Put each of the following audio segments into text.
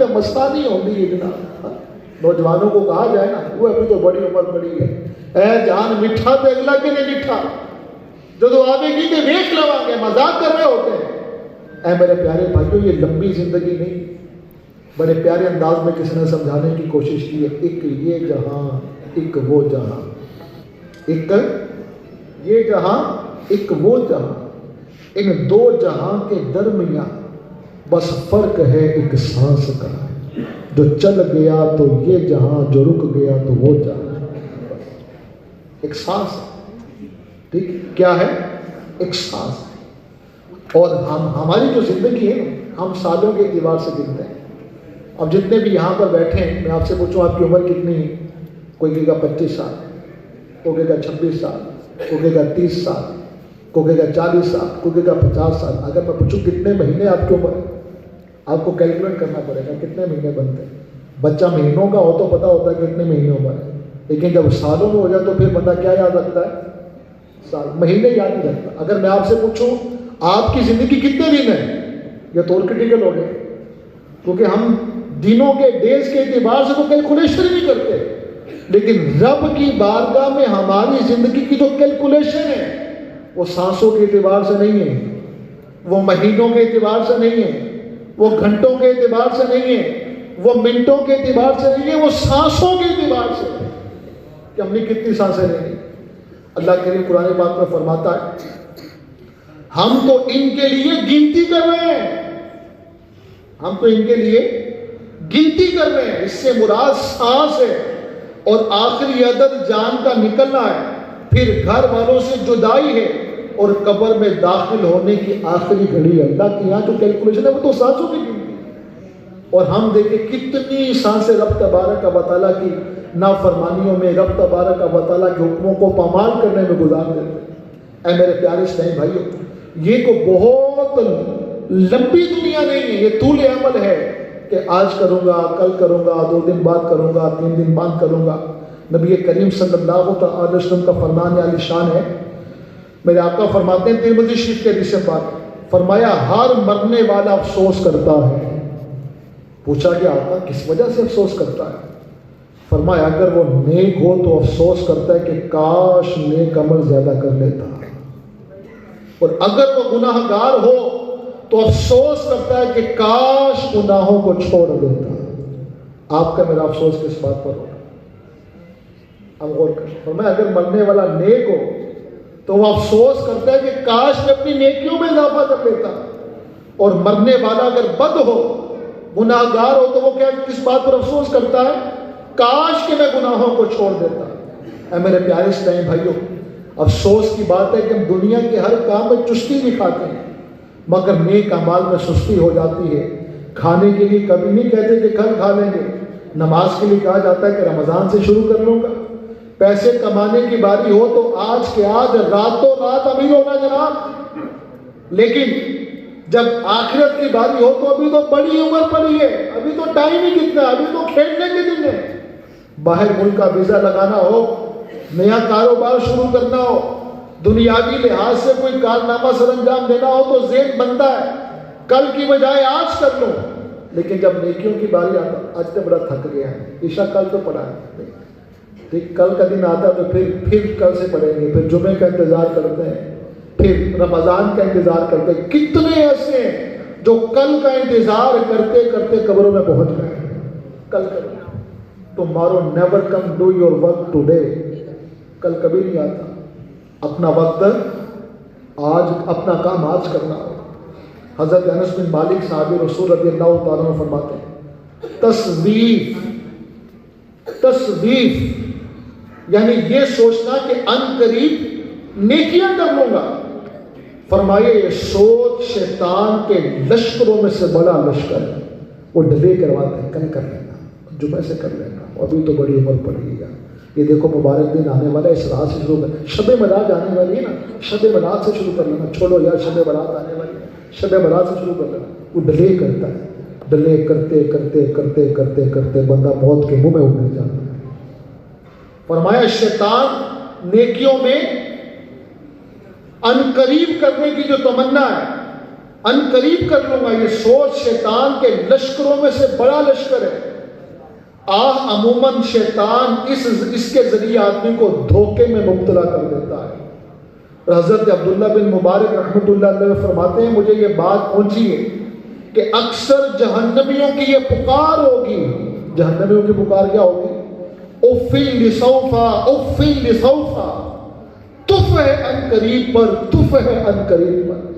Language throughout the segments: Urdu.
تو مستانی ہوتی ہے جناب. نوجوانوں کو کہا جائے نا وہ ابھی تو بڑی عمر بڑی ہے, اے جان میٹھا تو اگلا کے نہیں میٹھا جو آگے کی تے ویک لوا گے, مذاق کر رہے ہوتے ہیں. اے میرے پیارے بھائیوں, یہ لمبی زندگی نہیں. بڑے پیارے انداز میں کسی نے سمجھانے کی کوشش کی ہے, ایک یہ جہاں ایک وہ جہاں, ایک یہ جہاں ایک وہ جہاں, ان دو جہاں کے درمیان بس فرق ہے ایک سانس کا. جو چل گیا تو یہ جہاں, جو رک گیا تو وہ جہاں. ایک سانس, ٹھیک کیا ہے, ایک سانس. اور ہماری جو زندگی ہے ہم سالوں کے اعتبار سے گنتے ہیں. اب جتنے بھی یہاں پر بیٹھے ہیں, میں آپ سے پوچھوں آپ کی عمر کتنی ہے؟ کوئی کہے گا 25 سال, کوئی کہے گا 26 سال, کوئی کہے گا 30 سال, کوئی کہے گا 40 سال, کوئی کہے گا 50 سال. اگر میں پوچھوں کتنے مہینے آپ کی عمر ہے, آپ کو کیلکولیٹ کرنا پڑے گا کتنے مہینے بنتے ہیں. بچہ مہینوں کا ہو تو پتہ ہوتا ہے کتنے مہینے عمر ہے, لیکن جب سالوں میں ہو جائے تو پھر بندہ کیا یاد رکھتا ہے, سال, مہینے یاد نہیں رکھتا. اگر میں آپ سے پوچھوں آپ کی زندگی کتنے دن ہے, یہ تو کرٹیکل ہو گئے, کیونکہ ہم دنوں کے ڈیز کے اعتبار سے تو کیلکولیشن ہی نہیں کرتے. لیکن رب کی بارگاہ میں ہماری زندگی کی جو کیلکولیشن ہے وہ سانسوں کے اعتبار سے نہیں ہے, وہ مہینوں کے اعتبار سے نہیں ہے, وہ گھنٹوں کے اعتبار سے نہیں ہے, وہ منٹوں کے اعتبار سے نہیں ہے, وہ سانسوں کے اعتبار سے ہے کہ ہم نے کتنی سانسیں لیں. اللہ کریم قرآن پاک میں فرماتا ہے ہم تو ان کے لیے گنتی کر رہے ہیں, ہم تو ان کے لیے گنتی کر رہے ہیں. اس سے مراد سانس ہے اور آخری عدد جان کا نکلنا ہے, پھر گھر والوں سے جدائی ہے اور قبر میں داخل ہونے کی آخری گھڑی. اللہ کی یہاں جو کیلکولیشن ہے وہ تو سانسوں کی گنتی ہے. اور ہم دیکھیں کتنی سانسیں رب تبارک و تعالیٰ کی نافرمانیوں میں, رب تبارک و تعالیٰ کے حکموں کو پامال کرنے میں گزار دیتے ہیں. اے میرے پیارے اسلام بھائیوں, یہ کو بہت لمبی دنیا نہیں ہے, یہ طول عمل ہے کہ آج کروں گا, کل کروں گا, 2 دن بعد کروں گا, 3 دن بعد کروں گا. نبی کریم صلی اللہ علیہ وسلم کا فرمان عالی شان ہے. میرے آقا فرماتے ہیں ترمذی شریف کے حدیث پاک, فرمایا ہر مرنے والا افسوس کرتا ہے. پوچھا کہ آقا کس وجہ سے افسوس کرتا ہے؟ فرمایا اگر وہ نیک ہو تو افسوس کرتا ہے کہ کاش نیک عمل زیادہ کر لیتا, اور اگر وہ گناہ گار ہو تو افسوس کرتا ہے کہ کاش گناہوں کو چھوڑ دیتا. آپ کا میرا افسوس کس بات پر ہوگا؟ اب غور کریں. فرمایا اگر مرنے والا نیک ہو تو وہ افسوس کرتا ہے کہ کاش میں اپنی نیکیوں میں اضافہ کر لیتا, اور مرنے والا اگر بد ہو, گناہ گار ہو, تو وہ کیا کس بات پر افسوس کرتا ہے؟ کاش کہ میں گناہوں کو چھوڑ دیتا. اے میرے پیارے اسلام بھائیوں, افسوس کی بات ہے کہ ہم دنیا کے ہر کام میں چستی دکھاتے ہیں مگر نیک اعمال میں سستی ہو جاتی ہے. کھانے کے لیے کبھی نہیں کہتے کہ کل کھا لیں گے, نماز کے لیے کہا جاتا ہے کہ رمضان سے شروع کر لوں گا. پیسے کمانے کی باری ہو تو آج کے آج راتوں رات امیر ہونا جناب, لیکن جب آخرت کی باری ہو تو ابھی تو بڑی عمر پڑی ہے, ابھی تو ٹائم ہی کتنا ہے, ابھی تو کھیلنے کے دن ہے. باہر ملک کا ویزا لگانا ہو, نیا کاروبار شروع کرنا ہو, دنیاوی لحاظ سے کوئی کارنامہ سر انجام دینا ہو تو ذہن بنتا ہے کل کی بجائے آج کر لو. لیکن جب نیکیوں کی باری آتا, آج تو بڑا تھک گیا ہے, عشاء کل تو پڑھا ہے, ٹھیک کل کا دن آتا تو پھر کل سے پڑھیں گے, پھر جمعے کا انتظار کرتے ہیں, پھر رمضان کا انتظار کرتے ہیں. کتنے ایسے ہیں جو کل کا انتظار کرتے کرتے قبروں میں پہنچ گئے. کل کرو, tomorrow never come, do your work today. کل کبھی نہیں آتا. اپنا وقت آج, اپنا کام آج کرنا ہو. حضرت انس بن مالک صحابی رسول رضی اللہ تعالیٰ عنہ فرماتے ہیں تصویف یعنی یہ سوچنا کہ ان قریب نیکیاں کر لوں گا. فرمائے یہ سوچ شیطان کے لشکروں میں سے بڑا لشکر ہے. وہ ڈلے کرواتے ہیں, کل کر لینا, جمعے سے کر لینا, ابھی تو بڑی عمر پڑی گا. یہ دیکھو مبارک دن آنے والا ہے, اس رات سے شروع کر, شب برات آنے والی ہے نا, شب برات سے شروع کر لینا. چھوڑو یار, شب برات آنے والی ہے, شب برات سے شروع کر لینا. وہ ڈلے کرتا ہے, ڈلے کرتے کرتے کرتے کرتے کرتے بندہ موت کے منہ میں اٹھ جاتا ہے. فرمایا شیطان نیکیوں میں ان قریب کرنے کی جو تمنا ہے ان قریب کر لوں گا. یہ سوچ شیطان کے لشکروں میں سے بڑا لشکر ہے. عموماً شیطان اس کے ذریعے آدمی کو دھوکے میں مبتلا کر دیتا ہے. حضرت عبداللہ بن مبارک رحمۃ اللہ علیہ فرماتے ہیں مجھے یہ بات پہنچی ہے کہ اکثر جہنمیوں کی یہ پکار ہوگی. جہنمیوں کی پکار کیا ہوگی؟ افل لسوفا افل لسوفا، تف ہے ان قریب پر، تف ہے ان قریب پر.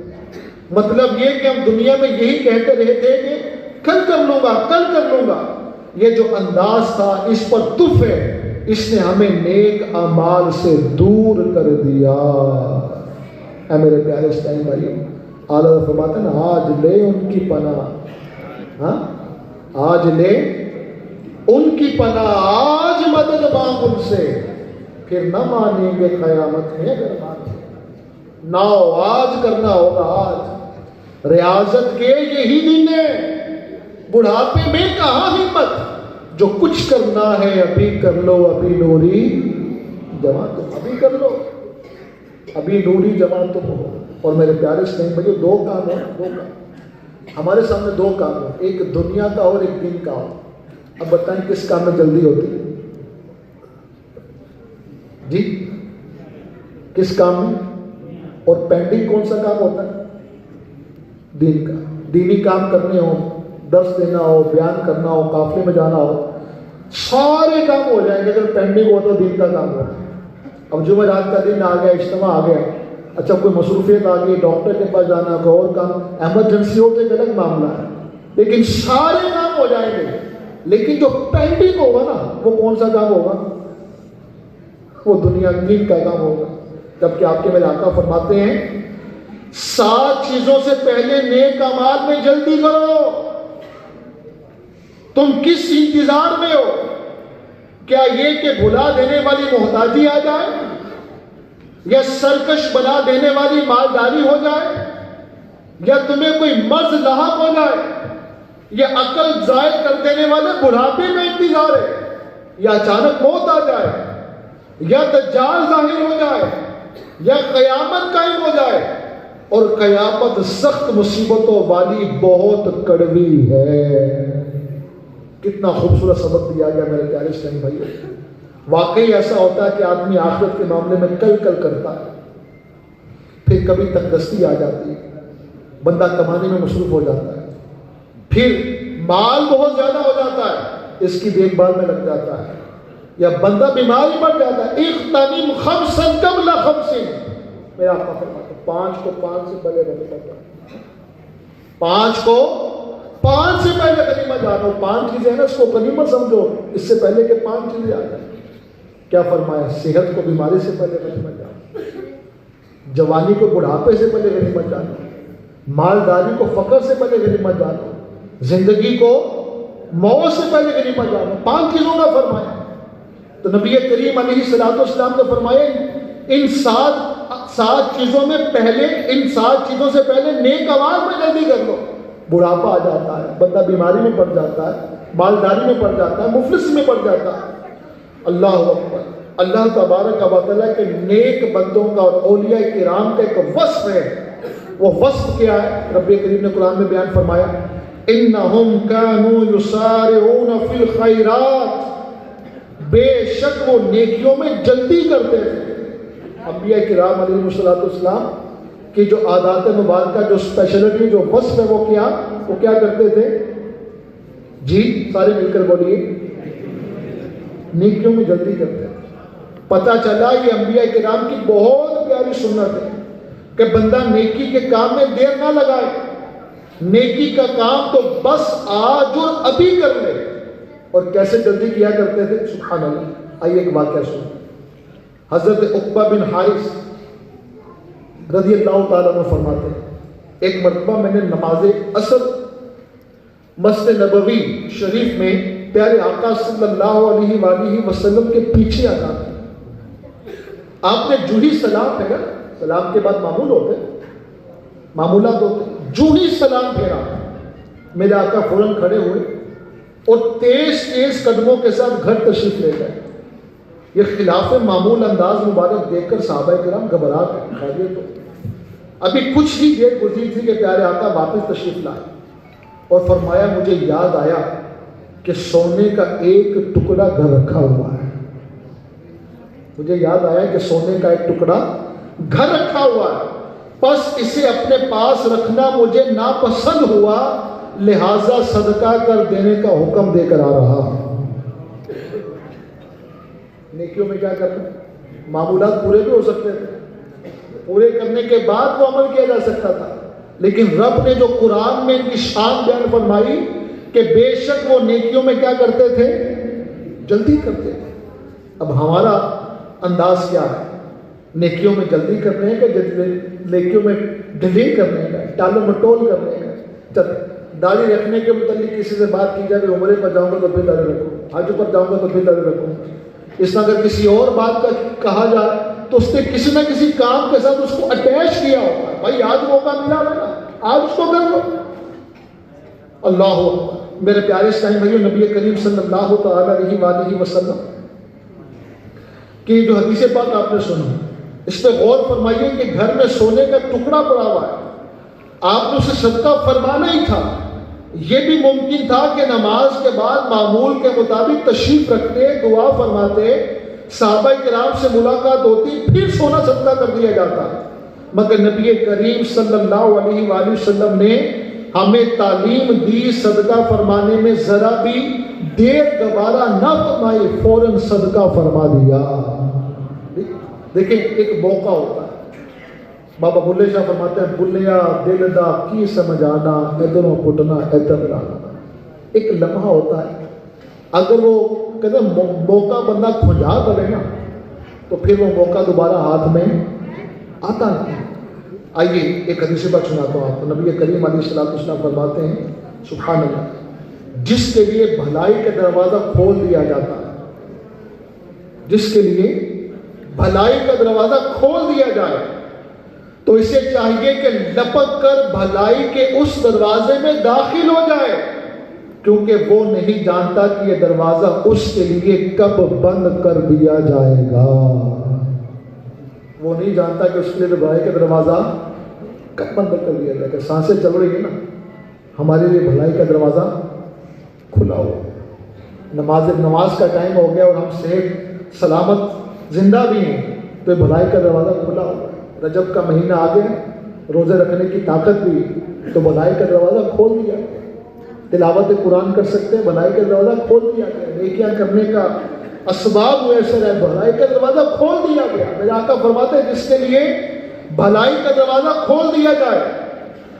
مطلب یہ کہ ہم دنیا میں یہی کہتے رہے تھے کہ کل کر لوں گا کل کر لوں گا. یہ جو انداز تھا اس پر تف ہے، اس نے ہمیں نیک اعمال سے دور کر دیا. اے میرے پیارے اسلام بھائی، اعلیٰ فرماتے ہیں نا آج لے ان کی پناہ، ہاں آج لے ان کی پناہ، آج مدد مانگ ان سے، پھر نہ مانیں گے قیامت میں اگر مانیں. نہ آج کرنا ہوگا. آج ریاضت کے یہی دن ہے. بڑھاپے میں کہاں ہمت، جو کچھ کرنا ہے ابھی کر لو. ابھی نوری جوان تم ابھی کر لو، ابھی نوری جوان تم ہو. اور میرے پیارے اسلام بھائی دو کام ہیں، دو کام ہمارے سامنے، دو کام ہیں، ایک دنیا کا اور ایک دین کا. اب بتائیں کس کام میں جلدی ہوتی ہے جی؟ کس کام میں؟ اور پینڈنگ کون سا کام ہوتا ہے؟ دین کا. دینی کام کرنے ہو، درس دینا ہو، بیان کرنا ہو، قافلے میں جانا ہو، سارے کام ہو جائیں گے. اگر پینڈنگ ہو تو دین کا کام ہو. اب جمعرات کا دن آ گیا، اجتماع آ گیا، اچھا کوئی مصروفیت آ گئی، ڈاکٹر کے پاس جانا، کوئی اور کام، ایمرجنسی ہو تو ایک الگ معاملہ ہے، لیکن سارے کام ہو جائیں گے. لیکن جو پینڈنگ ہوگا نا وہ کون سا کام ہوگا؟ وہ دنیا دین کا کام ہوگا. جبکہ آپ کے میرے آقا فرماتے ہیں 7 چیزوں سے پہلے نیک اعمال میں جلدی کرو. تم کس انتظار میں ہو؟ کیا یہ کہ بھلا دینے والی محتاجی آ جائے، یا سرکش بنا دینے والی مالداری ہو جائے، یا تمہیں کوئی مرض لاحق ہو جائے، یا عقل ضائع کر دینے والے بڑھاپے میں انتظار ہے، یا اچانک موت آ جائے، یا دجال ظاہر ہو جائے، یا قیامت قائم ہو جائے. اور قیامت سخت مصیبتوں والی بہت کڑوی ہے. کتنا خوبصورت سبق دیا گیا میرے پیارے اسلام بھائیو. واقعی ایسا ہوتا ہے کہ آدمی آخرت کے معاملے میں کل کرتا ہے، پھر کبھی تنگستی آ جاتی ہے، بندہ کمانے میں مصروف ہو جاتا ہے، پھر مال بہت زیادہ ہو جاتا ہے، اس کی دیکھ بھال میں لگ جاتا ہے، یا بندہ بیمار ہی پڑ جاتا ہے. اغتنم خمسا قبل خمس، میرا آقا فرماتا ہے 5 کو 5 سے پہلے غنیمت جانو. 5 کو 5 سے پہلے غنیمت جانو. 5 چیزیں ہیں نا، اس کو غنیمت سمجھو، اس سے پہلے کہ 5 چیزیں آ جائیں. کیا فرمایا؟ صحت کو بیماری سے پہلے غنیمت جانو، جوانی کو بڑھاپے سے پہلے غنیمت جانو، مالداری کو فقر سے پہلے غنیمت جانو، زندگی کو موت سے پہلے غنیمت جانو. 5 چیزوں کا فرمایا. تو نبی کریم علیہ الصلوۃ والسلام نے فرمایا ان 7 چیزوں میں پہلے، ان 7 چیزوں سے پہلے نیک اعمال میں جلدی کر لو. بڑھاپا آ جاتا ہے، بندہ بیماری میں پڑ جاتا ہے، مالداری میں پڑ جاتا ہے، مفلس میں پڑ جاتا ہے. اللہ اکبر. اللہ تبارک و تعالیٰ کے نیک بندوں کا اور اولیاء کرام کا ایک وصف ہے. وہ وصف کیا ہے؟ رب کریم نے قرآن میں بیان فرمایا انہم کانوا یسارعون فی الخیرات، بے شک وہ نیکیوں میں جلدی کرتے تھے. انبیاء کرام علیہ السلام کی جو عادات مبارکہ، جو اسپیشلٹی، جو وصف ہے وہ کیا کرتے تھے جی؟ سارے مل کر بولیے، نیکیوں میں جلدی کرتے تھے. پتہ چلا یہ انبیاء کرام کی بہت پیاری سنت ہے کہ بندہ نیکی کے کام میں دیر نہ لگائے. نیکی کا کام تو بس آج اور ابھی کر لے. اور کیسے جلدی کیا کرتے تھے؟ سبحان اللہ. آئیے ایک واقعہ سنیں. حضرت عقبہ بن حارث رضی اللہ تعالیٰ عنہ فرماتے ہیں ایک مرتبہ میں نے نماز عصر مسجد نبوی شریف میں پیارے آقا صلی اللہ علیہ وآلہ وسلم کے پیچھے ادا کی. آپ نے جو ہی سلام پھیرا، سلام کے بعد معمول ہوتے، معمولات ہوتے، جو ہی سلام پھیرا میرے آقا فوراً کھڑے ہوئے اور تیز قدموں کے ساتھ گھر تشریف لے گئے. یہ خلاف معمول انداز مبارک دیکھ کر صحابہ کرام گھبرا گئے. تو ابھی کچھ ہی دیر گزری تھی کہ پیارے آقا واپس تشریف لائے اور فرمایا مجھے یاد آیا کہ سونے کا ایک ٹکڑا گھر رکھا ہوا ہے. مجھے یاد آیا کہ سونے کا ایک ٹکڑا گھر رکھا ہوا ہے، بس اسے اپنے پاس رکھنا مجھے ناپسند ہوا، لہذا صدقہ کر دینے کا حکم دے کر آ رہا ہوں. نیکیوں میں کیا کرنا؟ معمولات پورے بھی ہو سکتے تھے، پورے کرنے کے بعد وہ عمل کیا جا سکتا تھا، لیکن رب نے جو قرآن میں ان کی شان بیان فرمائی کہ بے شک وہ نیکیوں میں کیا کرتے تھے؟ جلدی کرتے تھے. اب ہمارا انداز کیا ہے؟ نیکیوں میں جلدی کرنے کا، نیکیوں میں ڈیلے کرنے کا، ٹال مٹول کرنے کا. جب داڑھی رکھنے کے متعلق کسی سے بات کی جائے کہ عمرے پر جاؤں گا تو پھر داڑھی رکھوں، حج پر جاؤں گا تو پھر داڑھی رکھوں. اس میں اگر کسی اور بات کا کہا جائے تو اس نے کسی نہ کسی کام کے ساتھ اس کو اٹیچ کیا ہوگا. بھائی آج موقع ملا ہے نا، آج اس کو کر لو. اللہ اکبر. میرے پیارے اسلام بھائیو، نبی کریم صلی اللہ تعالی علیہ وآلہ وسلم کی جو حدیث پاک آپ نے سنی، اس پہ غور فرمائیے کہ گھر میں سونے کا ٹکڑا پڑا ہوا ہے، آپ نے اسے صدقہ فرمانا ہی تھا. یہ بھی ممکن تھا کہ نماز کے بعد معمول کے مطابق تشریف رکھتے، دعا فرماتے، صحابہ کرام سے ملاقات ہوتی، پھر سونا صدقہ کر دیا جاتا. مگر نبی کریم صلی اللہ علیہ وآلہ وسلم نے ہمیں تعلیم دی صدقہ فرمانے میں ذرا بھی دیر گوارا نہ فرمائی، فوراً صدقہ فرما دیا. دیکھیں ایک موقع ہوتا ہے. بابا بلے شاہ فرماتے ہیں بلیا دل دا کی سمجھ آنا، ادھروں پٹنا ادھر لانا. ایک لمحہ ہوتا ہے، اگر وہ کہتے ہیں موقع بندہ کھنجا کرے نا تو پھر وہ موقع دوبارہ ہاتھ میں آتا نہیں. آئیے ایک حدیث بات سناتا ہوں آپ کو. نبی کریم علیہ الصلوۃ والسلام فرماتے ہیں سبحان اللہ، جس کے لیے بھلائی کا دروازہ کھول دیا جاتا ہے، جس کے لیے بھلائی کا دروازہ کھول دیا جائے تو اسے چاہیے کہ لپک کر بھلائی کے اس دروازے میں داخل ہو جائے، کیونکہ وہ نہیں جانتا کہ یہ دروازہ اس کے لیے کب بند کر دیا جائے گا. وہ نہیں جانتا کہ اس کے لیے بھلائی کا دروازہ کب بند کر دیا جائے گا. سانسیں چل رہی ہے نا، ہمارے لیے بھلائی کا دروازہ کھلا ہو. نماز کا ٹائم ہو گیا اور ہم صحت سلامت زندہ بھی ہیں تو یہ بھلائی کا دروازہ کھلا ہوا. رجب کا مہینہ آ گیا، روزے رکھنے کی طاقت بھی تو بھلائی کا دروازہ کھول دیا گیا. تلاوت قرآن کر سکتے ہیں، بھلائی کا دروازہ کھول دیا گیا. نیکیاں کرنے کا اسباب میسر ہے، بھلائی کا دروازہ کھول دیا گیا. میرے آقا فرماتے ہیں جس کے لیے بھلائی کا دروازہ کھول دیا جائے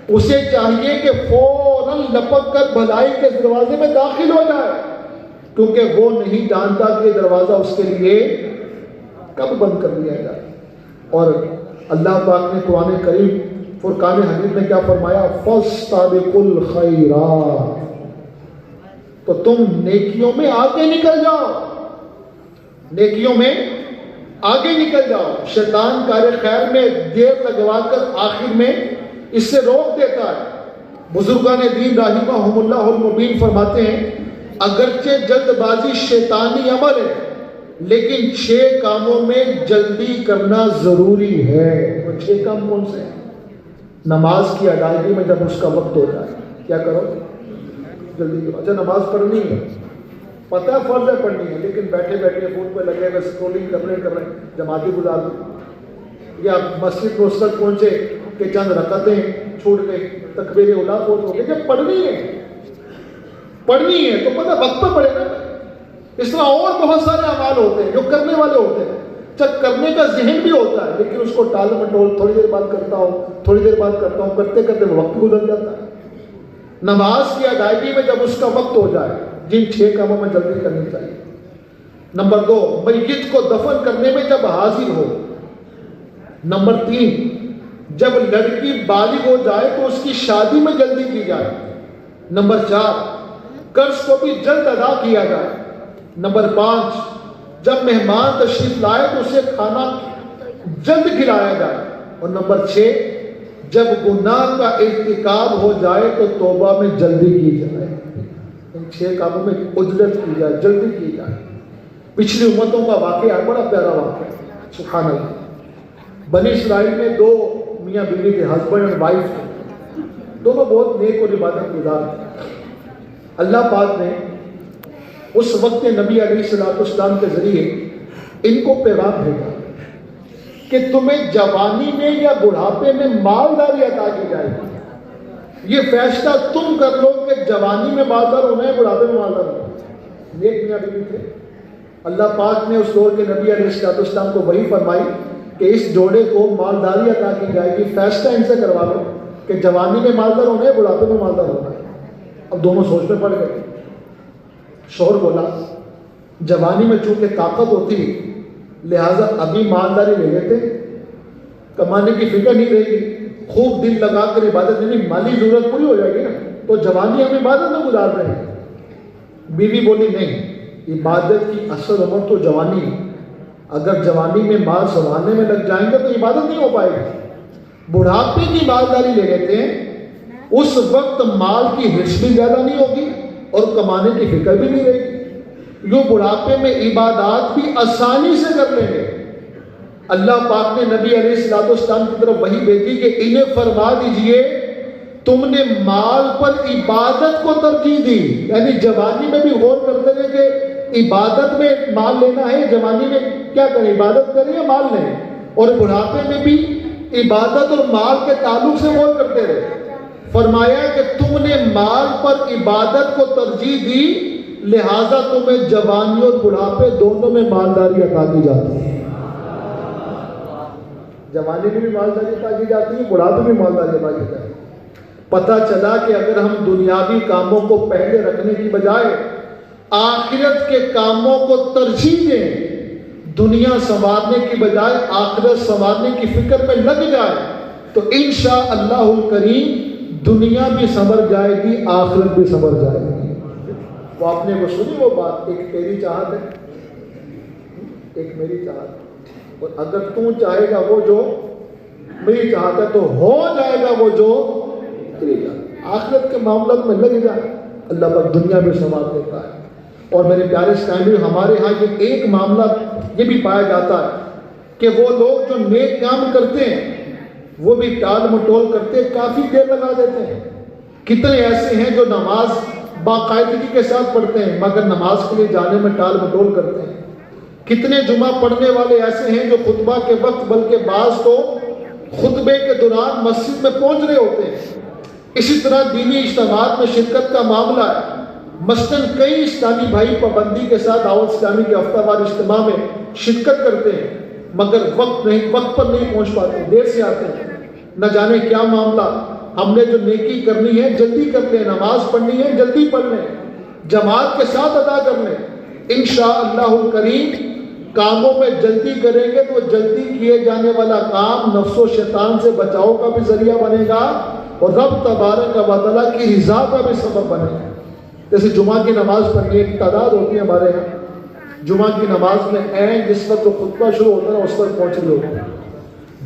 اسے چاہیے کہ فوراً لپک کر بھلائی کے دروازے میں داخل ہو جائے، کیونکہ وہ نہیں جانتا کہ یہ دروازہ اس کے لیے کب بند کر دیا جائے. اور اللہ پاک نے قرآن کریم فرقان حمید میں کیا فرمایا؟ فَاسْتَبِقُوا الْخَيْرَاتِ. تو تم نیکیوں میں آگے نکل جاؤ، نیکیوں میں آگے نکل جاؤ. شیطان کار خیر میں دیر لگوا کر آخر میں اس سے روک دیتا ہے. بزرگان دین رحمہم اللہ المبین فرماتے ہیں اگرچہ جلد بازی شیطانی عمل ہے لیکن 6 کاموں میں جلدی کرنا ضروری ہے. وہ 6 کام کون سے ہیں؟ نماز کی ادائیگی میں جب اس کا وقت ہو جائے کیا کرو؟ جلدی کرو. اچھا نماز پڑھنی ہے، پتہ ہے فرض ہے پڑھنی ہے، لیکن بیٹھے بیٹھے فون پہ لگے ہوئے اسکرولنگ کر رہے جماعتی گزار دی، یا مسجد کو اس تک پہنچے کہ چند رکعتیں چھوٹ گئی، تکبیر اولا فوت ہو گئی. جب پڑھنی ہے تو پتہ وقت پہ پڑھے نا. اس طرح اور بہت سارے اعمال ہوتے ہیں جو کرنے والے ہوتے ہیں، چک کرنے کا ذہن بھی ہوتا ہے لیکن اس کو ٹال مٹول تھوڑی دیر بعد کرتا ہوں کرتے کرتے وقت گزر جاتا ہے. نماز کی ادائیگی میں جب اس کا وقت ہو جائے جن 6 کاموں میں جلدی کرنی چاہیے. نمبر 2 میت کو دفن کرنے میں جب حاضر ہو. نمبر 3 جب لڑکی بالغ ہو جائے تو اس کی شادی میں جلدی کی جائے. نمبر 4 قرض کو بھی جلد ادا کیا جائے. نمبر 5 جب مہمان تشریف لائے تو اسے کھانا جلد کھلایا جائے. اور نمبر 6 جب گناہ کا ارتکاب ہو جائے تو توبہ میں جلدی کی جائے. ان 6 کاموں میں اجرت کی جائے، جلدی کی جائے. پچھلی امتوں کا واقعہ ہے، بڑا پیارا واقعہ ہے. سبحان اللہ. بنی اسرائیل میں 2 میاں بیوی تھے، ہسبینڈ اینڈ وائف تھے، دونوں بہت نیک اور عبادت گزار تھے۔ اللہ پاک نے اس وقت نبی علیہ السلام کے ذریعے ان کو پیغام بھیجا کہ تمہیں جوانی میں یا بڑھاپے میں مالداری عطا کی جائے گی، یہ فیصلہ تم کر لو کہ جوانی میں مالدار ہونا ہے، بڑھاپے میں مالدار ہونا ہے۔ نیک میاں بیوی تھے۔ اللہ پاک نے اس دور کے نبی علیہ السلام کو وحی فرمائی کہ اس جوڑے کو مالداری عطا کی جائے گی، فیصلہ ان سے کروا لو کہ جوانی میں مالدار ہونا ہے، بڑھاپے میں مالدار ہونا ہے۔ اب دونوں سوچ میں پڑ گئے۔ شوہر بولا جوانی میں چونکہ طاقت ہوتی لہٰذا ابھی مالداری لے لیتے، کمانے کی فکر نہیں رہے گی، خوب دل لگا کر عبادت نہیں، مالی ضرورت پوری ہو جائے گی نا، تو جوانی ہم عبادت میں گزار دیں گے۔ بیوی بولی نہیں، عبادت کی اصل عمر تو جوانی ہے، اگر جوانی میں مال سنبھالنے میں لگ جائیں گے تو عبادت نہیں ہو پائے گی۔ بڑھاپے کی مالداری لے لیتے ہیں، اس وقت مال کی حرص بھی زیادہ نہیں ہوگی اور کمانے کی فکر بھی نہیں رہے گی، یوں بڑھاپے میں عبادات بھی آسانی سے کر لیں گے۔ اللہ پاک نے نبی علیہ السلام کی طرف وحی بھیجی کہ انہیں فرما دیجئے تم نے مال پر عبادت کو ترجیح دی، یعنی جوانی میں بھی غور کرتے رہے کہ عبادت میں مال لینا ہے، جوانی میں کیا کریں، عبادت کریں یا مال لیں، اور بڑھاپے میں بھی عبادت اور مال کے تعلق سے غور کرتے رہے۔ فرمایا کہ تم نے مال پر عبادت کو ترجیح دی لہٰذا تمہیں جوانی اور بڑھاپے دونوں میں مالداری عطا کی جاتی ہے۔ جوانی میں بھی مالداری عطا کی جاتی ہے، بڑھاپے میں مالداری عطا کی جاتی ہے۔ پتہ چلا کہ اگر ہم دنیاوی کاموں کو پہلے رکھنے کی بجائے آخرت کے کاموں کو ترجیح دیں، دنیا سنوارنے کی بجائے آخرت سنوارنے کی فکر میں لگ جائے تو انشاءاللہ الکریم دنیا بھی سنور جائے گی، آخرت بھی سنور جائے گی۔ وہ آپ نے وہ سنی وہ بات، ایک تیری چاہت ہے ایک میری چاہت ہے، اور اگر تو چاہے گا وہ جو میری چاہت ہے تو ہو جائے گا وہ جو تیری چاہت ہے۔ آخرت کے معاملات میں لگ جائے، اللہ پر دنیا بھی سنوار دیتا ہے۔ اور میرے پیارے اسٹینڈ، ہمارے ہاں یہ ایک معاملہ یہ بھی پایا جاتا ہے کہ وہ لوگ جو نیک کام کرتے ہیں وہ بھی ٹال مٹول کرتے، کافی دیر لگا دیتے ہیں۔ کتنے ایسے ہیں جو نماز باقاعدگی کے ساتھ پڑھتے ہیں مگر نماز کے لیے جانے میں ٹال مٹول کرتے ہیں۔ کتنے جمعہ پڑھنے والے ایسے ہیں جو خطبہ کے وقت بلکہ بعض تو خطبے کے دوران مسجد میں پہنچ رہے ہوتے ہیں۔ اسی طرح دینی اجتماعات میں شرکت کا معاملہ ہے، مثلاً کئی اسلامی بھائی پابندی کے ساتھ دعوت اسلامی کے ہفتہ وار اجتماع میں شرکت کرتے ہیں مگر وقت پر نہیں پہنچ پاتے، دیر سے آتے ہیں۔ نہ جانے کیا معاملہ۔ ہم نے جو نیکی کرنی ہے جلدی کر لیں، نماز پڑھنی ہے جلدی پڑھ لیں، جماعت کے ساتھ ادا کر لیں، انشاءاللہ الکریم کاموں میں جلدی کریں گے تو جلدی کیے جانے والا کام نفس و شیطان سے بچاؤ کا بھی ذریعہ بنے گا اور رب تبارک و تعالیٰ کی رضا کا بھی سبب بنے گا۔ جیسے جمعہ کی نماز پڑھنے ایک تعداد ہوتی ہے ہمارے یہاں، جمعہ کی نماز میں جس وقت خطبہ شروع ہوتا ہے اس پر پہنچ رہے ہوتے ہیں،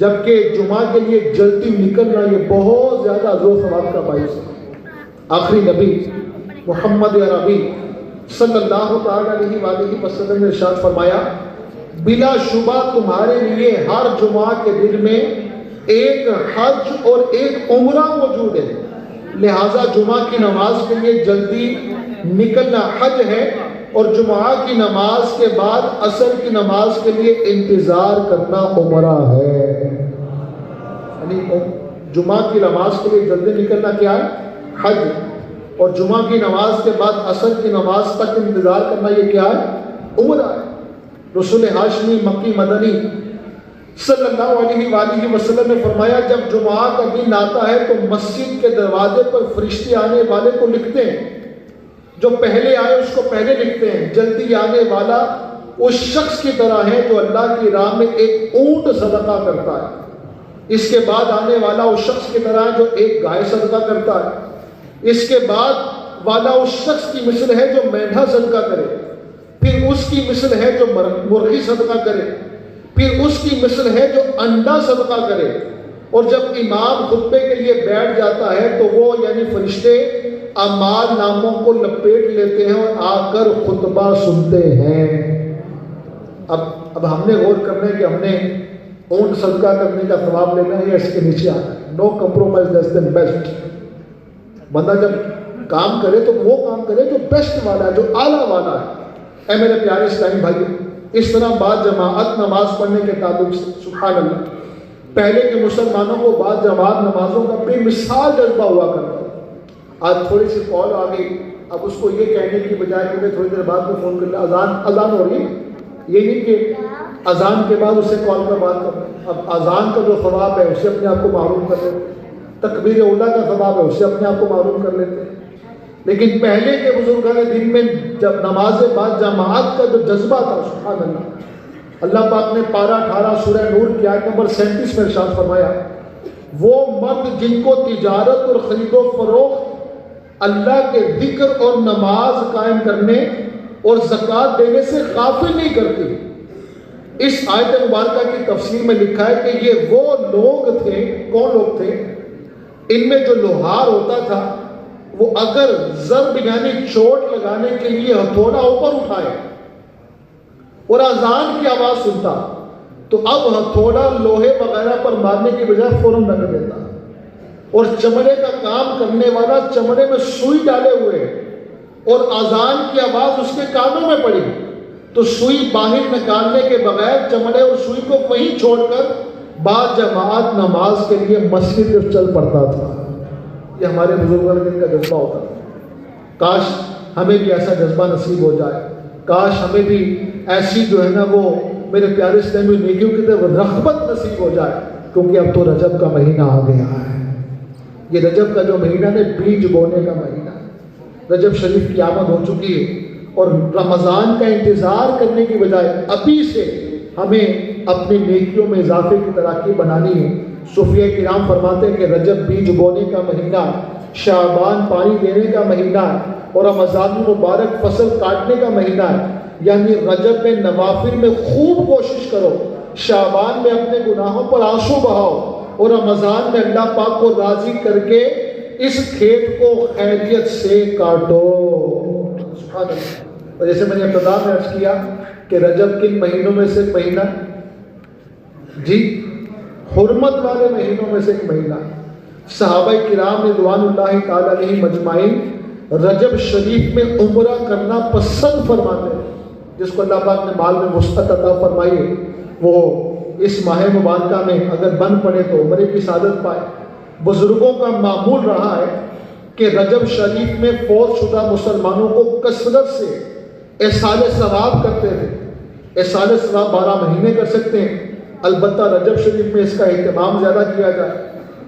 جبکہ جمعہ کے لیے جلدی نکلنا یہ بہت زیادہ ذو ثواب کا باعث ہے۔ آخری نبی محمد عربی صلی اللہ تعالی علیہ وآلہ وسلم نے ارشاد فرمایا بلا شبہ تمہارے لیے ہر جمعہ کے دن میں ایک حج اور ایک عمرہ موجود ہے، لہٰذا جمعہ کی نماز کے لیے جلدی نکلنا حج ہے اور جمعہ کی نماز کے بعد عصر کی نماز کے لیے انتظار کرنا عمرہ ہے۔ یعنی جمعہ کی نماز کے لیے جلدی نکلنا کیا ہے؟ حج، اور جمعہ کی نماز کے بعد عصر کی نماز تک انتظار کرنا یہ کیا ہے؟ عمرہ ہے۔ رسول ہاشمی مکی مدنی صلی اللہ علیہ وآلہ وسلم نے فرمایا جب جمعہ کا دن آتا ہے تو مسجد کے دروازے پر فرشتے آنے والے کو لکھتے ہیں، جو پہلے آئے اس کو پہلے لکھتے ہیں، جلدی آنے والا اس شخص کی طرح ہے جو اللہ کی راہ میں ایک اونٹ صدقہ کرتا ہے، اس کے بعد آنے والا اس شخص کی طرح ہے جو ایک گائے صدقہ کرتا ہے، اس کے بعد والا اس شخص کی مثل ہے جو مینڈھا صدقہ کرے، پھر اس کی مثل ہے جو مرغی صدقہ کرے، پھر اس کی مثل ہے جو انڈا صدقہ کرے، اور جب امام خطبے کے لیے بیٹھ جاتا ہے تو وہ یعنی فرشتے اعمال ناموں کو لپیٹ لیتے ہیں اور آ کر خطبہ سنتے ہیں۔ اب ہم نے غور کرنا ہے کہ ہم نے اونٹ صدقہ کرنے کا ثواب لینا ہے یا اس کے نیچے آنا ہے. نو کمپرومائز لیس دین بیسٹ. بندہ جب کام کرے تو وہ کام کرے جو بیسٹ والا ہے, جو اعلیٰ والا ہے. اے میرے پیارے اسلامی بھائی, اس طرح بعض جماعت نماز پڑھنے کے تعلق سے سبحان اللہ, پہلے کے مسلمانوں کو بعض جماعت نمازوں کا بے مثال جذبہ ہوا کرتا ہے. آج تھوڑی سی کال آ گئی, اب اس کو یہ کہنے کی بجائے کہ میں تھوڑی دیر بعد میں فون کر لیں, اذان ہو رہی ہے, یہ نہیں کہ اذان کے بعد اسے کال پر بات کریں. اب اذان کا جو ثواب ہے اسے اپنے آپ کو معلوم کر لیتے, تکبیر اولیٰ کا ثواب ہے اسے اپنے آپ کو معلوم کر لیتے. لیکن پہلے کے بزرگان دین میں جب نماز بعد جماعت کا جو جذبہ تھا سبحان اللہ, اللہ پاک نے پارہ 18 سورہ نور کی آیت نمبر 37 میں ارشاد فرمایا, وہ مرد جن کو تجارت اور خرید و فروخت اللہ کے ذکر اور نماز قائم کرنے اور زکوٰۃ دینے سے غافل نہیں کرتی. اس آیت مبارکہ کی تفسیر میں لکھا ہے کہ یہ وہ لوگ تھے. کون لوگ تھے؟ ان میں جو لوہار ہوتا تھا وہ اگر ضرب یعنی چوٹ لگانے کے لیے ہتھوڑا اوپر اٹھائے اور اذان کی آواز سنتا تو اب ہتھوڑا لوہے وغیرہ پر مارنے کی بجائے فوراً رکھ دیتا, اور چمڑے کا کام کرنے والا چمڑے میں سوئی ڈالے ہوئے اور اذان کی آواز اس کے کانوں میں پڑی تو سوئی باہر نکالنے کے بغیر چمڑے اور سوئی کو وہیں چھوڑ کر بعد جماعت نماز کے لیے مسجد میں چل پڑتا تھا. یہ ہمارے بزرگوں کا جذبہ ہوتا ہے. کاش ہمیں بھی ایسا جذبہ نصیب ہو جائے, کاش ہمیں بھی ایسی جو ہے نا وہ میرے پیارے اسلامی نیکیوں کی طرف رغبت نصیب ہو جائے, کیونکہ اب تو رجب کا مہینہ آ گیا ہے. یہ رجب کا جو مہینہ ہے بیج بونے کا مہینہ ہے. رجب شریف کی آمد ہو چکی ہے اور رمضان کا انتظار کرنے کی بجائے ابھی سے ہمیں اپنی نیکیوں میں اضافے کی ترقی بنانی ہے. صوفیہ کرام فرماتے ہیں کہ رجب بیج بونے کا مہینہ, شعبان پانی دینے کا مہینہ اور رمضان مبارک فصل کاٹنے کا مہینہ ہے. یعنی رجب میں نوافل میں خوب کوشش کرو, شعبان میں اپنے گناہوں پر آنسو بہاؤ اور رمضان میں اللہ پاک کو راضی کر کے اس کھیت کو خیریت سے کاٹو. سبحان اللہ. اور جیسے میں نے ابتدا میں عرض کیا کہ رجب کن مہینوں میں سے ایک مہینہ, جی حرمت والے مہینوں میں سے ایک مہینہ. صحابہ کرام رضوان اللہ تعالی علیہ مجمعین رجب شریف میں عمرہ کرنا پسند فرماتے ہیں. جس کو اللہ پاک نے مال میں وسعت عطا فرمائی ہے وہ اس ماہ مبارکہ میں اگر بن پڑے تو عمرے کی سعادت پائے. بزرگوں کا معمول رہا ہے کہ رجب شریف میں فوت شدہ مسلمانوں کو کثرت سے احسان ثواب کرتے تھے. احسان ثواب 12 مہینے کر سکتے ہیں, البتہ رجب شریف میں اس کا اہتمام زیادہ کیا جائے,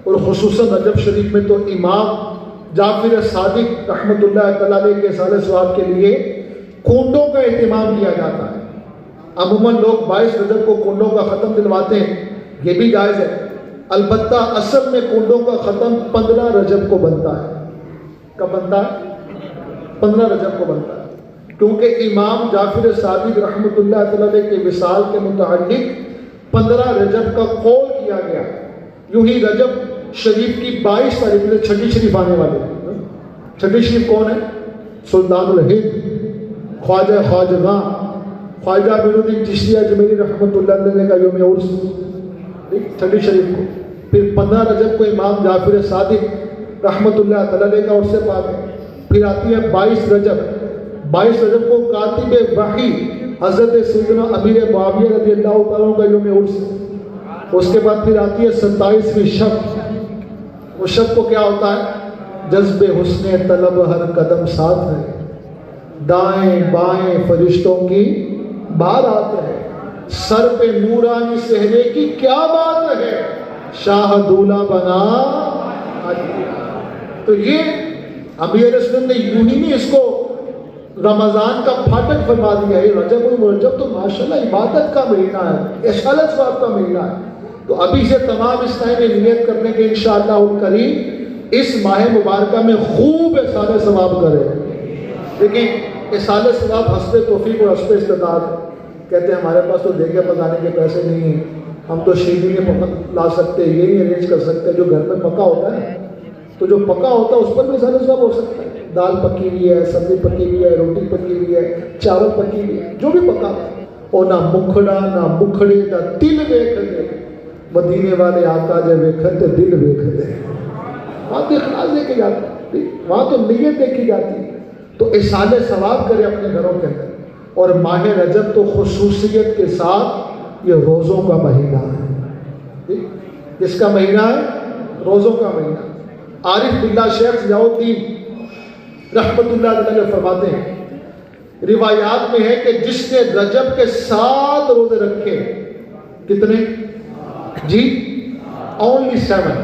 اور خصوصاً رجب شریف میں تو امام جعفر صادق رحمۃ اللہ تعالیٰ علیہ کے احسان ثواب کے لیے کنڈوں کا اہتمام کیا جاتا ہے. عموماً لوگ 22 رجب کو کنڈوں کا ختم دلواتے ہیں, یہ بھی جائز ہے, البتہ اصل میں کنڈوں کا ختم 15 رجب کو بنتا ہے. کب بنتا ہے؟ 15 رجب کو بنتا ہے, کیونکہ امام جعفر صادق رحمۃ اللہ تعالیٰ علیہ کے وصال کے متعلق 15 رجب کا قول کیا گیا. یوں ہی رجب شریف کی 22 تاریخ میں چھٹی شریف آنے والے ہیں. چھٹی شریف کون ہے؟ سلطان الہند خواجہ خواجگاں خواجہ معین الدین چشتی اجمیری رحمۃ اللہ علیہ کا یوم عرس چھٹی شریف کو. پھر 15 رجب کو امام جعفر صادق رحمۃ اللہ تعالیٰ علیہ کا عرس پاک ہے. پھر آتی ہے 22 رجب. 22 رجب کو کاتب وحی حضرت سیدنا امیر معاویہ رضی اللہ تعالیٰ کا یوم عرس. اس کے بعد پھر آتی ہے 27ویں شب. اس شب کو کیا ہوتا ہے؟ جذب حسن طلب ہر قدم ساتھ ہے, دائیں بائیں فرشتوں کی بارات ہے, سر پہ نورانی صحرے کی کیا بات ہے, شاہ دولہ بنا. تو یہ امیر اسلم نے یوں ہی نہیں اس کو رمضان کا پھاٹک فرما دیا ہے. رجب المرجب تو ماشاءاللہ عبادت کا مہینہ ہے, اشالت ثواب کا مہینہ ہے. تو ابھی سے تمام اس ٹائم میں نیت کرنے کے انشاءاللہ الکریم اس ماہ مبارکہ میں خوب احسان ثواب کرے. لیکن احسان ثواب حسب توفیق اور حسب استطاعت. کہتے ہیں ہمارے پاس تو دیگے پکانے کے پیسے نہیں ہیں, ہم تو شیرینی لا سکتے, یہ نہیں ارینج کر سکتے. جو گھر میں پکا ہوتا ہے تو جو پکا ہوتا ہے اس پر بھی احسان ثواب ہو سکتا ہے. دال پکی ہوئی ہے, سبزی پکی ہوئی ہے, روٹی پکی ہوئی ہے, چاول پکی ہوئی ہے, جو بھی پکا, اور نہ مکھڑا نہ مکھڑے نہ تل دیکھ لے مدینے والے آقا جب ویکھن تے دل ویکھدے، وہاں تو اخلاص دیکھی جاتی، وہاں تو نیت دیکھی جاتی۔ تو احسان ثواب کرے اپنے گھروں کے اندر۔ اور ماہ رجب تو خصوصیت کے ساتھ یہ روزوں کا مہینہ ہے۔ کس کا مہینہ ہے؟ روزوں کا مہینہ۔ عارف باللہ شیخ ضیاء الدین رحمۃ اللہ علیہ فرماتے ہیں، روایات میں ہے کہ جس نے رجب کے 7 روزے رکھے، کتنے جی؟ only 7۔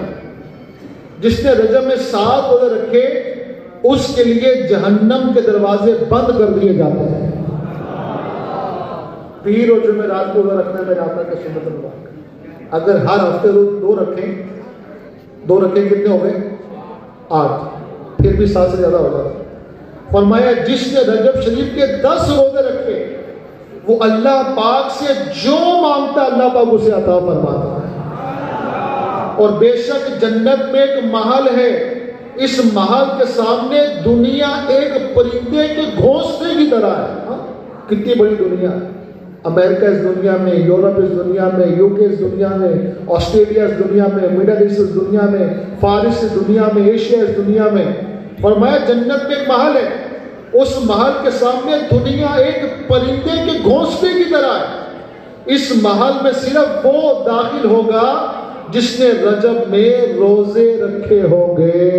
جس نے رجب میں 7 روزے رکھے اس کے لیے جہنم کے دروازے بند کر دیے جاتے ہیں۔ پیر اور جمعرات کو روزہ رکھنا میں آتا کہ سنت مبارک، اگر ہر ہفتے روز 2 رکھیں کتنے ہو گئے؟ 8، پھر بھی 7 سے زیادہ ہو جاتا۔ فرمایا جس نے رجب شریف کے 10 روزے رکھے وہ اللہ پاک سے جو مانگتا اللہ پاک اسے عطا فرماتا ہے۔ اور بے شک جنت میں ایک محل ہے، اس محل کے سامنے دنیا ایک پرندے کے گھونسلے کی طرح ہے۔ کتنی بڑی دنیا ہے! امریکہ اس دنیا میں، یورپ اس دنیا میں، UK اس دنیا میں، آسٹریلیا اس دنیا میں، مڈل ایسٹ اس دنیا میں، فارس اس دنیا میں، ایشیا اس دنیا میں۔ فرمایا جنت میں ایک محل ہے، اس محل کے سامنے دنیا ایک پرندے کے گھونسلے کی طرح ہے۔ اس محل میں صرف وہ داخل ہوگا جس نے رجب میں روزے رکھے ہوں گے۔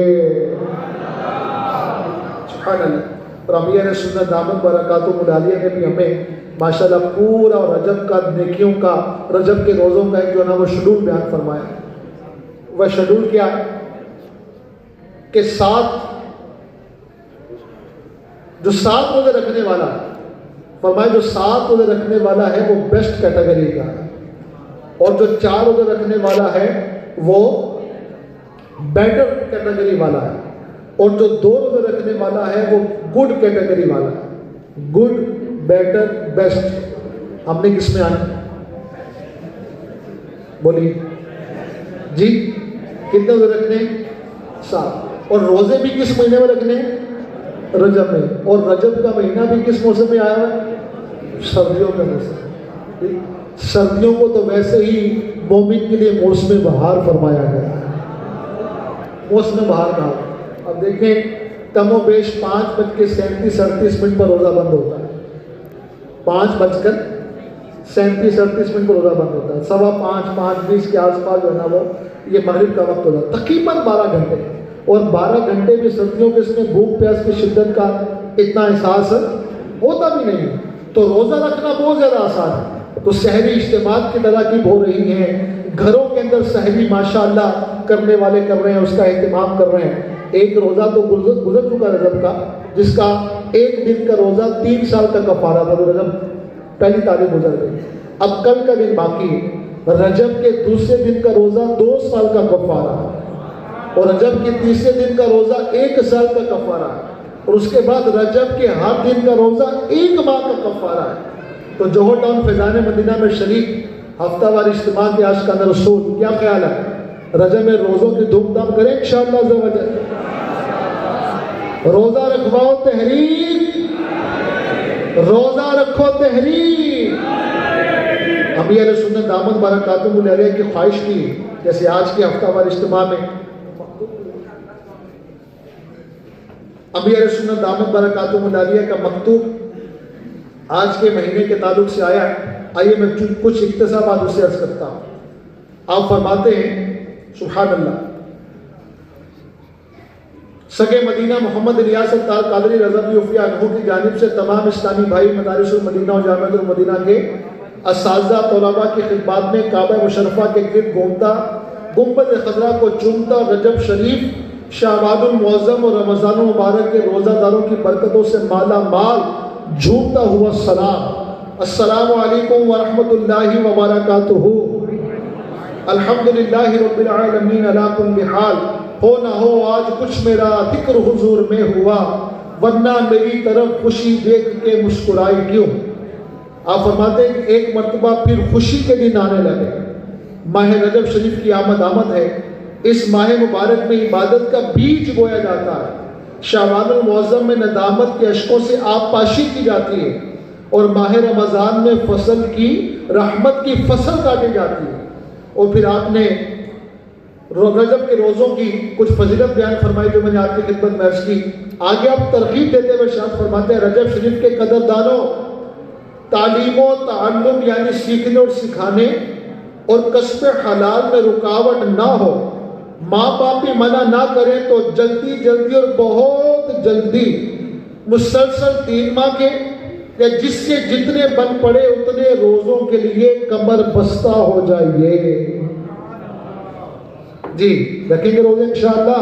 سبحان اللہ۔ اور امیر سنت دامت برکاتہ عالیہ نے بھی ہمیں ماشاءاللہ پورا رجب کا نیکیوں کا، رجب کے روزوں کا ایک جو ہے نا وہ شیڈول بیان فرمایا۔ وہ شیڈول کیا ہے کہ 7 روزے رکھنے والا ہے، فرمایا جو 7 روزے رکھنے والا ہے وہ بیسٹ کیٹیگری کا ہے، اور جو 4 روزے رکھنے والا ہے وہ بیٹر کیٹیگری والا ہے، اور جو 2 روزے رکھنے والا ہے وہ گڈ کیٹیگری والا ہے۔ گڈ، بیٹر، بیسٹ، ہم نے کس میں آنا؟ بولیے جی، کتنے روزے رکھنے؟ 7۔ اور روزے بھی کس مہینے میں رکھنے؟ رجب میں۔ اور رجب کا مہینہ بھی کس موسم میں آیا ہے؟ سردیوں کا موسم۔ سردیوں کو تو ویسے ہی مومن کے لیے موسم بہار فرمایا گیا ہے، موسم بہار کا۔ اب دیکھیں کم و بیش 5:37-38 پر روزہ بند ہوتا ہے، 5:37-38 پر روزہ بند ہوتا ہے، 5:15 5:20 کے آس پاس جو ہے نا وہ یہ مغرب کا وقت ہوتا ہے، تقریباً 12 گھنٹے۔ اور 12 گھنٹے بھی سردیوں کے اس میں بھوک پیاس کی شدت کا اتنا احساس ہوتا بھی نہیں، تو روزہ رکھنا بہت زیادہ آسان ہے۔ تو سحری اجتماعات کی تراکیب ہو رہی ہیں، گھروں کے اندر سحری ماشاءاللہ کرنے والے کر رہے ہیں، اس کا اہتمام کر رہے ہیں۔ ایک روزہ تو گزر چکا رجب کا، جس کا 1 دن کا روزہ 3 سال کا کفارہ تھا، تو رجب پہلی تاریخ گزر گئی۔ اب کل کا دن باقی ہے، رجب کے دوسرے دن کا روزہ 2 سال کا کفارہ، اور رجب کے تیسرے دن کا روزہ 1 سال کا کفارہ ہے، اور اس کے بعد رجب کے ہر دن کا روزہ 1 ماہ کا کفارہ ہے۔ تو جوہر ٹاؤن فیضان مدینہ میں شریک ہفتہ وار اجتماع کے عاشقان رسول، کیا خیال ہے؟ رجب میں روزوں کی دھوم دھام کریں انشاءاللہ عز و جل۔ روزہ رکھواؤ تحریک، روزہ رکھو تحریک۔ امیر سنت دامت برکاتہ علیہ کی خواہش کی، جیسے آج کی ہفتہ وار اجتماع میں امیر سنت دامت برکاتہ علیہ کا مکتوب آج کے مہینے کے تعلق سے آیا ہے۔ آئیے میں کچھ اقتصابات اسے عرض کرتا ہوں۔ آپ فرماتے ہیں سبحان اللہ، سگے مدینہ محمد ریاض قادری رضا یوفی عنہ کی جانب سے تمام اسلامی بھائی مدارس المدینہ اور جامعۃ المدینہ کے اساتذہ طلباء کی خدمات میں کعبہ مشرفہ کے گرد گھومتا، گنبد خضرا کو چومتا، رجب شریف شعبان المعظم اور رمضان المبارک کے روزہ داروں کی برکتوں سے مالا مال جھومتا ہوا سلام، السلام علیکم ورحمۃ اللہ وبرکاتہ، الحمدللہ رب العالمین علی کل حال، ہو نہ ہو آج کچھ میرا ذکر حضور میں ہوا، ورنہ میری طرف خوشی دیکھ کے مسکرائی کیوں۔ آپ فرماتے ہیں کہ ایک مرتبہ پھر خوشی کے دن آنے لگے، ماہ رجب شریف کی آمد ہے، اس ماہ مبارک میں عبادت کا بیج بویا جاتا ہے، شعبان المعظم میں ندامت کے اشکوں سے آب پاشی کی جاتی ہے، اور ماہ رمضان میں فصل کی رحمت کی فصل کاٹی جاتی ہے۔ اور پھر آپ نے رجب کے روزوں کی کچھ فضیلت بیان فرمائی جو میں نے آپ کی خدمت میں عرض کی. آگے آپ ترغیب دیتے ہوئے ارشاد فرماتے ہیں رجب شریف کے قدردانوں، تعلیم و تعلم یعنی سیکھنے اور سکھانے اور کسب حلال میں رکاوٹ نہ ہو، ماں باپ بھی منع نہ کریں تو جلدی جلدی اور بہت جلدی مسلسل 3 ماہ کے یا جس سے جتنے بن پڑے اتنے روزوں کے لیے کمر بستہ ہو جائیے. جی رکھیں گے روزے انشاءاللہ.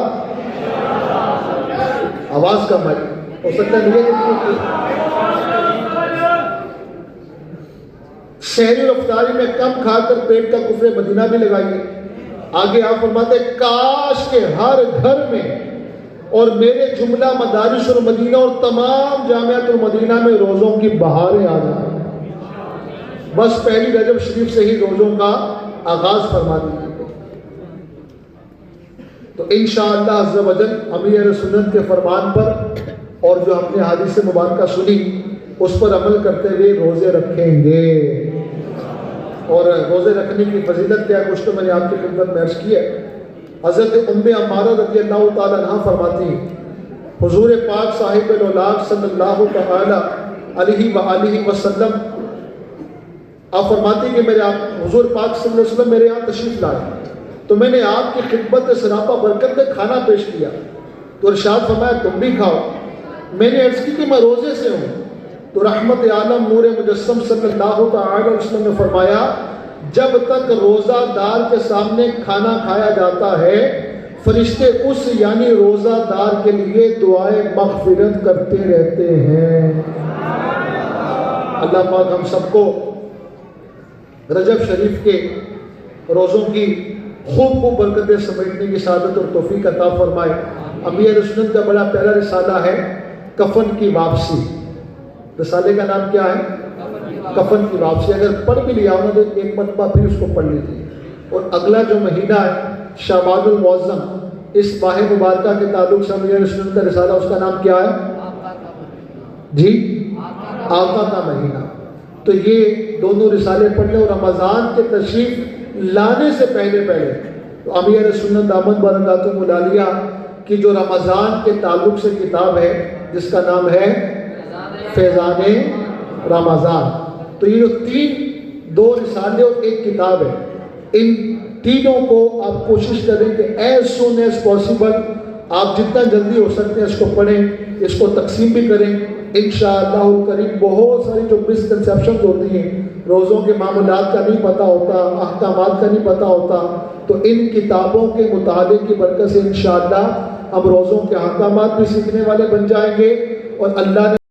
آواز کم آئی، ہو سکتا ہے مجھے شہری رفتاری میں کم کھا کر پیٹ کا کفر مدینہ بھی لگائیے. آگے آپ فرماتے ہیں کاش کے ہر گھر میں اور میرے جملہ مدارس المدینہ اور تمام جامعات المدینہ میں روزوں کی بہاریں آ جائیں. بس پہلی رجب شریف سے ہی روزوں کا آغاز فرما دیجیے. تو انشاءاللہ عز و جل امیر سنت کے فرمان پر اور جو ہم نے حدیث مبارکہ سنی اس پر عمل کرتے ہوئے روزے رکھیں گے. اور روزے رکھنے کی فضیلت کیا کچھ تو میں نے آپ کی خدمت میں عرض کی ہے. حضرت ام عمارہ رضی اللہ تعالیٰ عنہ فرماتی ہیں حضور پاک صاحب الاولاق صلی اللہ تعالی علیہ وآلہ وسلم آپ فرماتی ہیں کہ میرے حضور پاک صلی اللہ علیہ وسلم میرے یہاں تشریف لائے تو میں نے آپ کی خدمت سراپا برکت میں کھانا پیش کیا تو ارشاد فرمایا تم بھی کھاؤ. میں نے عرض کی کہ میں روزے سے ہوں تو رحمت عالم نور مجسم صلی اللہ تعالی علیہ وسلم نے فرمایا جب تک روزہ دار کے سامنے کھانا کھایا جاتا ہے فرشتے اس یعنی روزہ دار کے لیے دعائیں مغفرت کرتے رہتے ہیں. اللہ پاک ہم سب کو رجب شریف کے روزوں کی خوب برکتیں سمیٹنے کی سعادت اور توفیق عطا فرمائے. امیر سنت کا بڑا پیارا رسالہ ہے کفن کی واپسی. رسالے کا نام کیا ہے؟ کفن کی واپسی. اگر پڑھ بھی لیا ہونا تو ایک مرتبہ پھر اس کو پڑھ لیجیے. اور اگلا جو مہینہ ہے شعبان المعظم اس ماہ مبارکہ کے تعلق سے امیر سنت کا رسالہ اس کا نام کیا ہے؟ جی آقا کا مہینہ. تو یہ دونوں رسالے پڑھ لیں اور رمضان کے تشریف لانے سے پہلے تو امیر سنت دامت برکاتہ العالیہ کی جو رمضان کے تعلق سے کتاب ہے جس کا نام ہے فیضان رمضان. تو یہ جو 2 رسالے اور 1 کتاب ہے ان تینوں کو آپ کوشش کریں کہ ایز سون ایز پاسبل آپ جتنا جلدی ہو سکتے ہیں اس کو پڑھیں, اس کو تقسیم بھی کریں. انشاءاللہ الکریم بہت ساری جو مسکنسیپشنز ہوتی ہیں, روزوں کے معاملات کا نہیں پتہ ہوتا, احکامات کا نہیں پتہ ہوتا, تو ان کتابوں کے مطالعے کی برکت سے انشاءاللہ ہم روزوں کے احکامات بھی سیکھنے والے بن جائیں گے اور اللہ نے